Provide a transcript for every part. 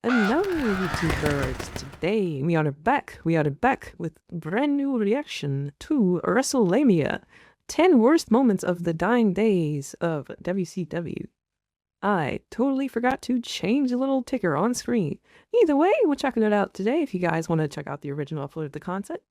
Hello, YouTubers. Today we are back. With brand new reaction to WrestleMania. 10 worst moments of the dying days of WCW. I totally forgot to change the little ticker on screen. Either way, we're checking it out today. If you guys want to check out the original upload of the content,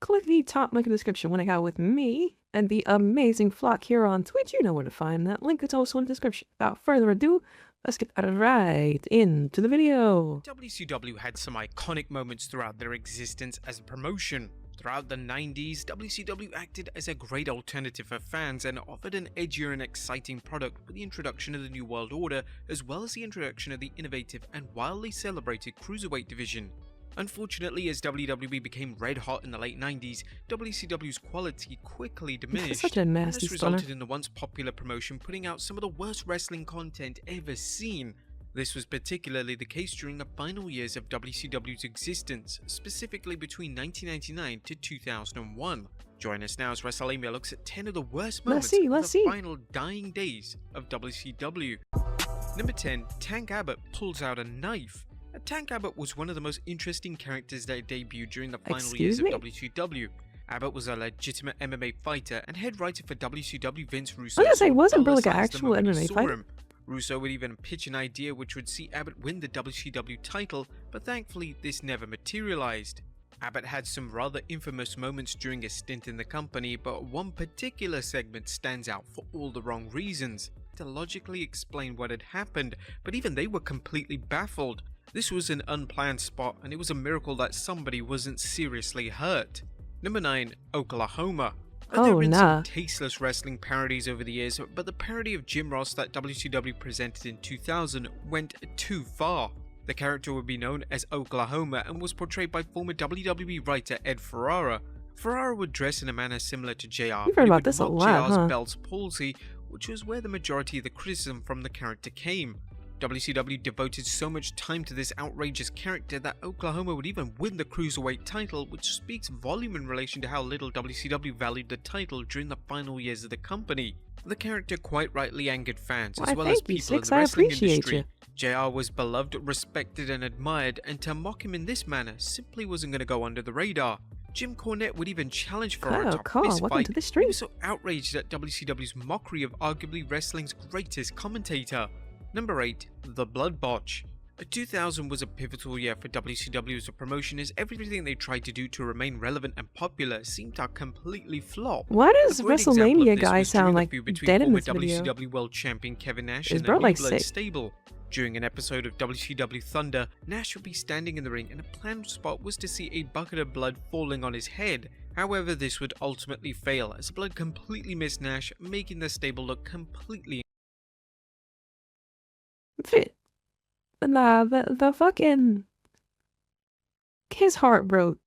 click the top link in the description when I got with me and the amazing flock here on Twitch. You know where to find that link. It's also in the description. Without further ado, let's get right into the video. WCW had some iconic moments throughout their existence as a promotion. Throughout the 90s, WCW acted as a great alternative for fans and offered an edgier and exciting product with the introduction of the New World Order, as well as the introduction of the innovative and wildly celebrated Cruiserweight division. Unfortunately, as WWE became red hot in the late 90s, WCW's quality quickly diminished, Such a nasty and this resulted in the once popular promotion putting out some of the worst wrestling content ever seen. This was particularly the case during the final years of WCW's existence, specifically between 1999 to 2001. Join us now as WrestleMania looks at 10 of the worst moments of the final dying days of WCW. Number 10. Tank Abbott pulls out a knife. Tank Abbott was one of the most interesting characters that debuted during the final years of WCW. Abbott was a legitimate MMA fighter and head writer for WCW Vince Russo. I was gonna say, wasn't Bro like an actual MMA fighter? Russo would even pitch an idea which would see Abbott win the WCW title, but thankfully this never materialized. Abbott had some rather infamous moments during his stint in the company, but one particular segment stands out for all the wrong reasons. To logically explain what had happened, but even they were completely baffled. This was an unplanned spot, and it was a miracle that somebody wasn't seriously hurt. Number 9. Oklahoma. There have been some tasteless wrestling parodies over the years, but the parody of Jim Ross that WCW presented in 2000 went too far. The character would be known as Oklahoma and was portrayed by former WWE writer Ed Ferrara. Ferrara would dress in a manner similar to JR, You've heard about this a lot, JR's Bell's palsy, which was where the majority of the criticism from the character came. WCW devoted so much time to this outrageous character that Oklahoma would even win the Cruiserweight title, which speaks volume in relation to how little WCW valued the title during the final years of the company. The character quite rightly angered fans, as well as people in the wrestling industry. JR was beloved, respected and admired, and to mock him in this manner simply wasn't going to go under the radar. Jim Cornette would even challenge Ferrara to a fist fight. He was so outraged at WCW's mockery of arguably wrestling's greatest commentator. Number 8. The Blood Botch. 2000 was a pivotal year for WCW as a promotion, as everything they tried to do to remain relevant and popular seemed to completely flop. Why does WrestleMania guy sound like dead in this video? WCW World Champion Kevin Nash and the like Blood stable. During an episode of WCW Thunder, Nash would be standing in the ring, and a planned spot was to see a bucket of blood falling on his head. However, this would ultimately fail, as the blood completely missed Nash, making the stable look completely Nah, the fucking... His heart broke.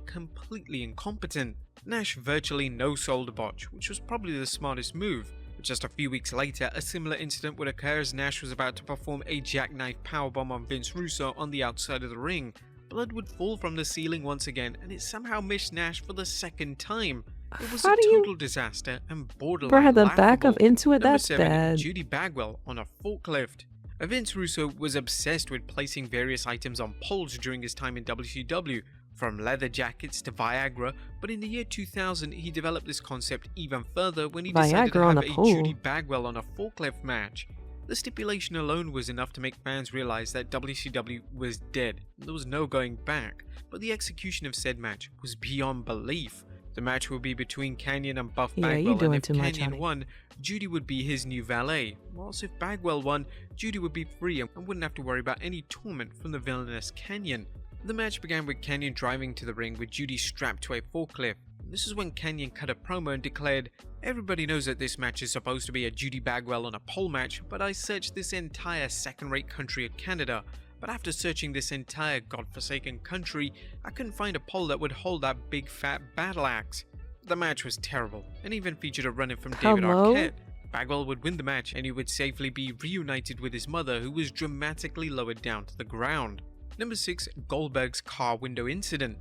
Completely incompetent. Nash virtually no-sold the botch, which was probably the smartest move. But just a few weeks later, a similar incident would occur as Nash was about to perform a jackknife powerbomb on Vince Russo on the outside of the ring. Blood would fall from the ceiling once again, and it somehow missed Nash for the second time. It was a total disaster and borderline the backup into it. Number That's 7, bad. Judy Bagwell on a forklift. Vince Russo was obsessed with placing various items on poles during his time in WCW, from leather jackets to Viagra, but in the year 2000 he developed this concept even further when he decided to have a Judy Bagwell on a forklift match. The stipulation alone was enough to make fans realize that WCW was dead. There was no going back, but the execution of said match was beyond belief. The match would be between Kanyon and Buff Bagwell, and if Kanyon won, Judy would be his new valet, whilst if Bagwell won, Judy would be free and wouldn't have to worry about any torment from the villainous Kanyon. The match began with Kanyon driving to the ring with Judy strapped to a forklift. This is when Kanyon cut a promo and declared, "Everybody knows that this match is supposed to be a Judy Bagwell on a pole match, but I searched this entire second-rate country of Canada. But after searching this entire godforsaken country, I couldn't find a pole that would hold that big fat battle axe." The match was terrible, and even featured a run-in from David Arquette. Bagwell would win the match, and he would safely be reunited with his mother, who was dramatically lowered down to the ground. Number 6. Goldberg's car window incident.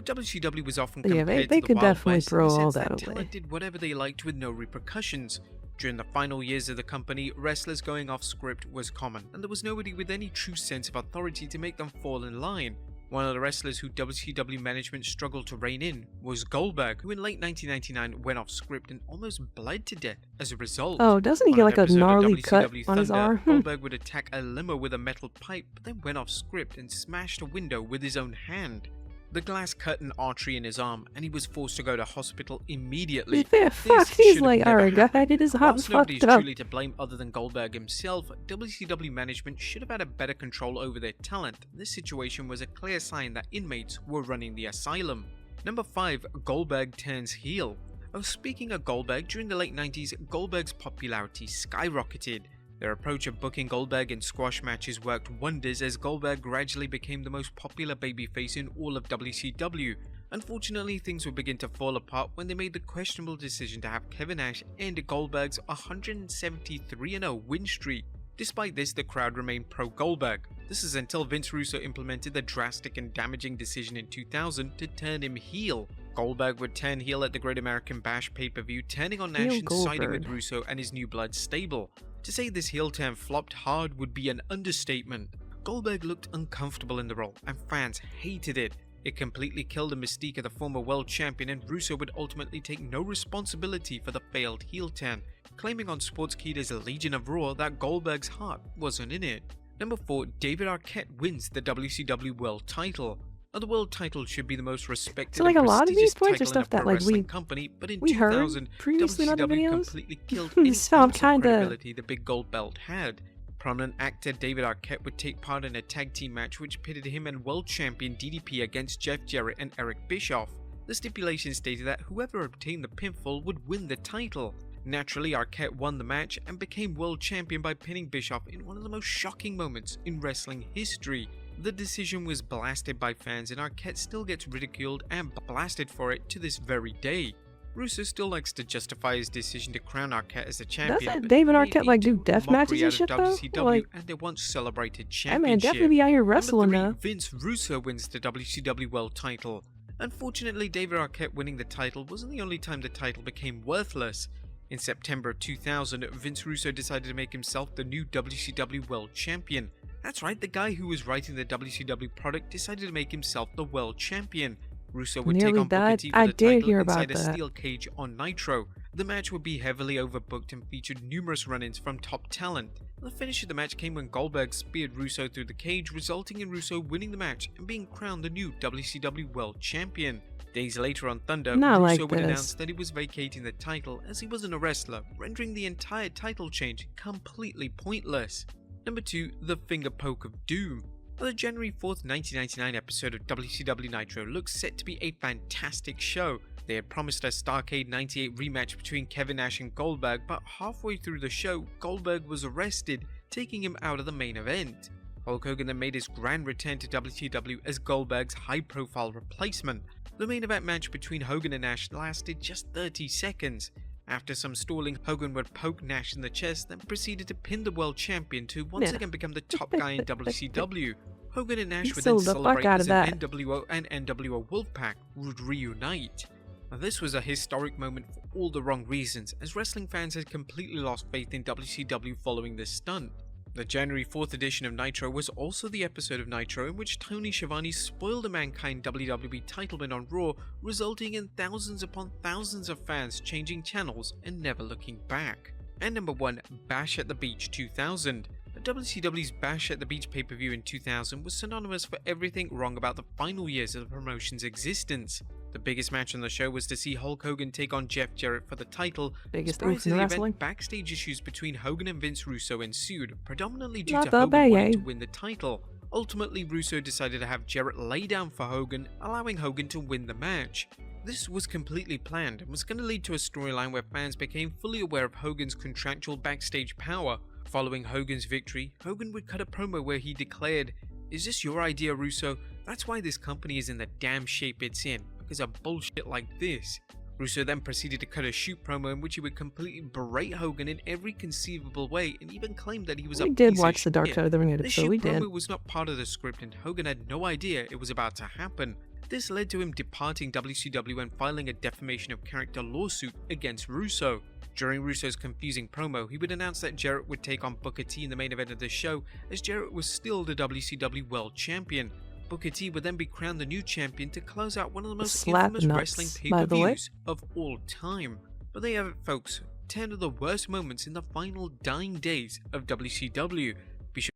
WCW was often compared to the Wild West, in the sense that talent did whatever they liked with no repercussions. During the final years of the company, wrestlers going off script was common, and there was nobody with any true sense of authority to make them fall in line. One of the wrestlers who WCW management struggled to rein in was Goldberg, who in late 1999 went off script and almost bled to death as a result. Oh, doesn't he On get an like a episode of gnarly cut WCW on his Thunder, arm? Goldberg would attack a limo with a metal pipe, but then went off script and smashed a window with his own hand. The glass cut an artery in his arm, and he was forced to go to hospital immediately. Fair fuck, he's like, alright, go ahead, it is hot Whilst and nobody is fucked up. truly to blame other than Goldberg himself, WCW management should have had a better control over their talent. This situation was a clear sign that inmates were running the asylum. Number 5. Goldberg turns heel. Speaking of Goldberg, during the late 90s, Goldberg's popularity skyrocketed. Their approach of booking Goldberg in squash matches worked wonders as Goldberg gradually became the most popular babyface in all of WCW. Unfortunately, things would begin to fall apart when they made the questionable decision to have Kevin Nash end Goldberg's 173-0 win streak. Despite this, the crowd remained pro-Goldberg. This is until Vince Russo implemented the drastic and damaging decision in 2000 to turn him heel. Goldberg would turn heel at the Great American Bash pay-per-view, turning on Nash and siding with Russo and his New Blood stable. To say this heel turn flopped hard would be an understatement. Goldberg looked uncomfortable in the role, and fans hated it. It completely killed the mystique of the former world champion, and Russo would ultimately take no responsibility for the failed heel turn, claiming on Sportskeeda's Legion of Raw that Goldberg's heart wasn't in it. Number 4. David Arquette wins the WCW World Title. Now, the world title should be the most respected So like and a lot of these prestigious points are title in a stuff that pro like wrestling company, but in we heard 2000, previously in other WCW videos. completely killed any So I'm ounce of kinda- credibility the big gold belt had. Prominent actor David Arquette would take part in a tag team match which pitted him and world champion DDP against Jeff Jarrett and Eric Bischoff. The stipulation stated that whoever obtained the pinfall would win the title. Naturally, Arquette won the match and became world champion by pinning Bischoff in one of the most shocking moments in wrestling history. The decision was blasted by fans, and Arquette still gets ridiculed and blasted for it to this very day. Russo still likes to justify his decision to crown Arquette as the champion. Doesn't but David he Arquette made like do total death mockery matches and out of shit though? WCW Like, and their once celebrated that man championship. definitely be out here wrestling Number 3, now. Vince Russo wins the WCW World Title. Unfortunately, David Arquette winning the title wasn't the only time the title became worthless. In September of 2000, Vince Russo decided to make himself the new WCW World Champion. That's right, the guy who was writing the WCW product decided to make himself the World Champion. Russo would take Nearly on Booker died. T for I the did title hear about inside a that. steel cage on Nitro. The match would be heavily overbooked and featured numerous run-ins from top talent. The finish of the match came when Goldberg speared Russo through the cage, resulting in Russo winning the match and being crowned the new WCW World Champion. Days later on Thunder, Not Russo like would this. announce that he was vacating the title as he wasn't a wrestler, rendering the entire title change completely pointless. Number 2, the Fingerpoke of Doom. The January 4th, 1999 episode of WCW Nitro looks set to be a fantastic show. They had promised a Starrcade 98 rematch between Kevin Nash and Goldberg, but halfway through the show, Goldberg was arrested, taking him out of the main event. Hulk Hogan then made his grand return to WCW as Goldberg's high-profile replacement. The main event match between Hogan and Nash lasted just 30 seconds. After some stalling, Hogan would poke Nash in the chest, then proceeded to pin the world champion to once again become the top guy in WCW. Hogan and Nash would then sold the fuck celebrate out as of an that. NWO and NWO Wolfpack would reunite. Now, this was a historic moment for all the wrong reasons, as wrestling fans had completely lost faith in WCW following this stunt. The January 4th edition of Nitro was also the episode of Nitro in which Tony Schiavone spoiled a Mankind WWE title win on Raw, resulting in thousands upon thousands of fans changing channels and never looking back. And number 1, Bash at the Beach 2000. WCW's Bash at the Beach pay-per-view in 2000 was synonymous for everything wrong about the final years of the promotion's existence. The biggest match on the show was to see Hulk Hogan take on Jeff Jarrett for the title. Biggest Prior oof to in the wrestling. event, backstage issues between Hogan and Vince Russo ensued, predominantly due Not to the Hogan wanting bad. to win the title. Ultimately, Russo decided to have Jarrett lay down for Hogan, allowing Hogan to win the match. This was completely planned and was going to lead to a storyline where fans became fully aware of Hogan's contractual backstage power. Following Hogan's victory, Hogan would cut a promo where he declared, "Is this your idea, Russo? That's why this company is in the damn shape it's in, because of bullshit like this." Russo then proceeded to cut a shoot promo in which he would completely berate Hogan in every conceivable way and even claimed that he was a We did piece watch of the Dark shit. Side of the Ring This episode, shoot we did. promo was not part of the script and Hogan had no idea it was about to happen. This led to him departing WCW and filing a defamation of character lawsuit against Russo. During Russo's confusing promo, he would announce that Jarrett would take on Booker T in the main event of the show, as Jarrett was still the WCW World Champion. Booker T would then be crowned the new champion to close out one of the most infamous wrestling pay-per-views of all time. But there you have it, folks. 10 of the worst moments in the final dying days of WCW. Be sure.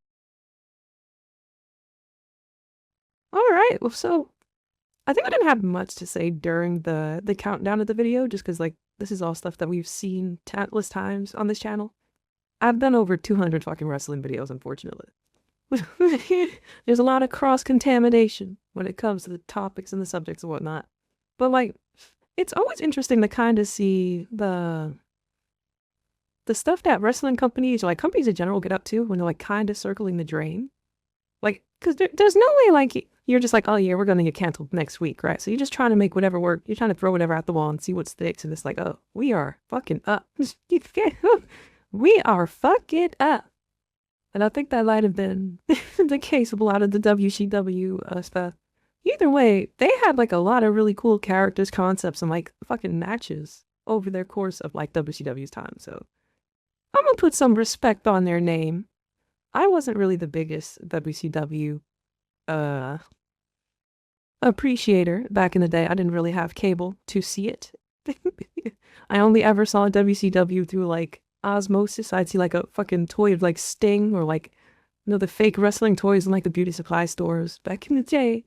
Alright, well, so I think I didn't have much to say during the countdown of the video, just because, like, this is all stuff that we've seen countless times on this channel. I've done over 200 fucking wrestling videos, unfortunately. There's a lot of cross-contamination when it comes to the topics and the subjects and whatnot. But, like, it's always interesting to kind of see the stuff that wrestling companies, or like companies in general, get up to when they're like kind of circling the drain. Like, because there's no way like you're just like, oh yeah, we're going to get canceled next week, right? So you're just trying to make whatever work. You're trying to throw whatever at the wall and see what sticks. And it's like, oh, we are fucking up. We are fucking up. And I think that might have been the case with a lot of the WCW stuff. Either way, they had like a lot of really cool characters, concepts, and like fucking matches over their course of like WCW's time. So I'm gonna put some respect on their name. I wasn't really the biggest WCW appreciator back in the day. I didn't really have cable to see it. I only ever saw WCW through like osmosis. I'd see like a fucking toy of like Sting, or like, you know, the fake wrestling toys in like the beauty supply stores back in the day.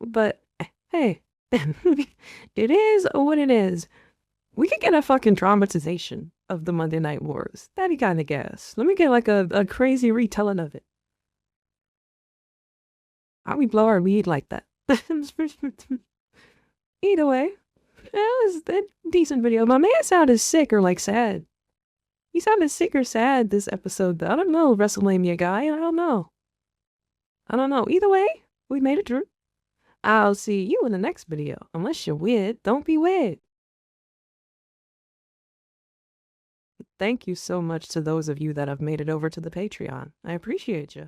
But hey, it is what it is. We could get a fucking dramatization of the Monday Night Wars. That'd be kind of gas. Let me get like a crazy retelling of it. How we blow our weed like that. Either way, that was a decent video. My man sounded sick or like sad. He sounded sick or sad this episode though. I don't know, WrestleMania guy. I don't know. Either way, we made it through. I'll see you in the next video. Unless you're weird, don't be weird. Thank you so much to those of you that have made it over to the Patreon. I appreciate you.